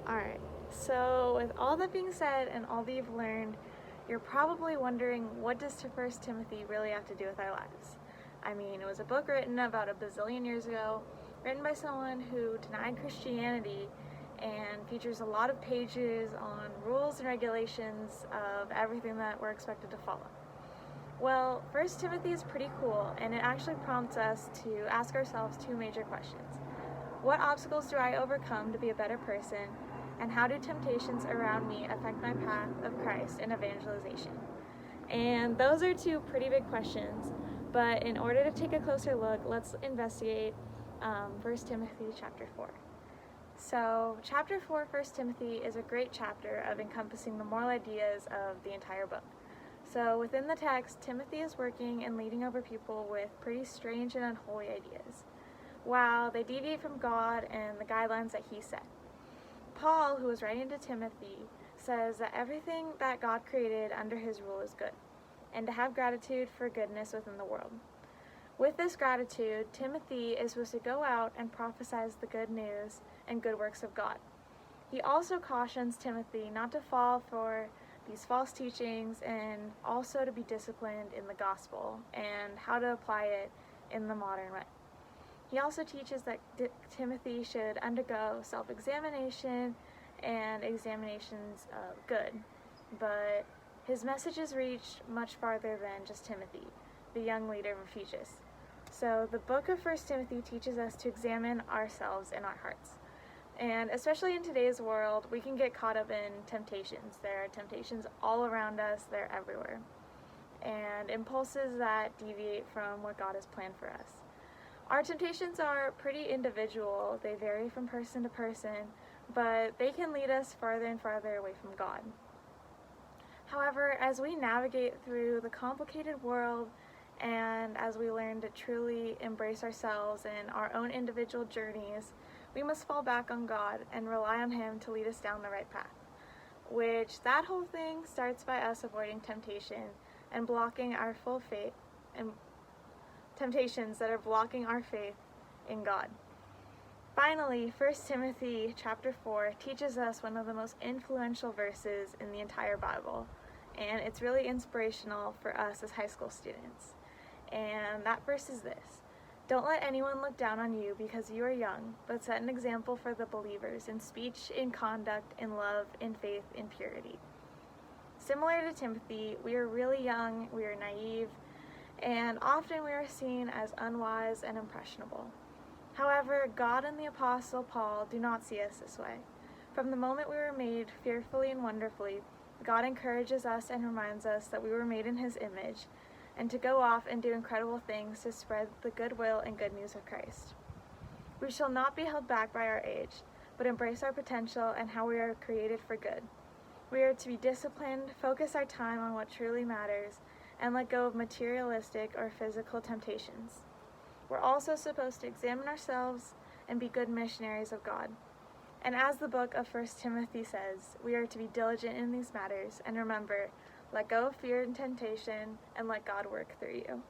Alright, so with all that being said and all that you've learned, you're probably wondering, what does First Timothy really have to do with our lives? I mean, it was a book written about a bazillion years ago, written by someone who denied Christianity, and features a lot of pages on rules and regulations of everything that we're expected to follow. Well, First Timothy is pretty cool, and it actually prompts us to ask ourselves two major questions. What obstacles do I overcome to be a better person? And how do temptations around me affect my path of Christ and evangelization? And those are two pretty big questions, but in order to take a closer look, let's investigate 1 Timothy chapter 4. So chapter 4, 1 Timothy, is a great chapter of encompassing the moral ideas of the entire book. So within the text, Timothy is working and leading over people with pretty strange and unholy ideas, while they deviate from God and the guidelines that he set. Paul, who is writing to Timothy, says that everything that God created under his rule is good, and to have gratitude for goodness within the world. With this gratitude, Timothy is supposed to go out and prophesy the good news and good works of God. He also cautions Timothy not to fall for these false teachings, and also to be disciplined in the gospel and how to apply it in the modern way. He also teaches that Timothy should undergo self-examination and examinations of good, but his messages reach much farther than just Timothy, the young leader of Ephesus. So the book of 1 Timothy teaches us to examine ourselves and our hearts. And especially in today's world, we can get caught up in temptations. There are temptations all around us, they're everywhere. And impulses that deviate from what God has planned for us. Our temptations are pretty individual, they vary from person to person, but they can lead us farther and farther away from God. However, as we navigate through the complicated world, and as we learn to truly embrace ourselves and our own individual journeys, we must fall back on God and rely on Him to lead us down the right path. Which, that whole thing starts by us avoiding temptation and blocking our full faith, and temptations that are blocking our faith in God. Finally, 1 Timothy chapter 4 teaches us one of the most influential verses in the entire Bible, and it's really inspirational for us as high school students. And that verse is this: "Don't let anyone look down on you because you are young, but set an example for the believers in speech, in conduct, in love, in faith, in purity." Similar to Timothy, we are really young, we are naive, and often we are seen as unwise and impressionable. However, God and the Apostle Paul do not see us this way. From the moment we were made fearfully and wonderfully, God encourages us and reminds us that we were made in His image, and to go off and do incredible things to spread the goodwill and good news of Christ. We shall not be held back by our age, but embrace our potential and how we are created for good. We are to be disciplined, focus our time on what truly matters, and let go of materialistic or physical temptations. We're also supposed to examine ourselves and be good missionaries of God. And as the book of 1 Timothy says, we are to be diligent in these matters, and remember, let go of fear and temptation, and let God work through you.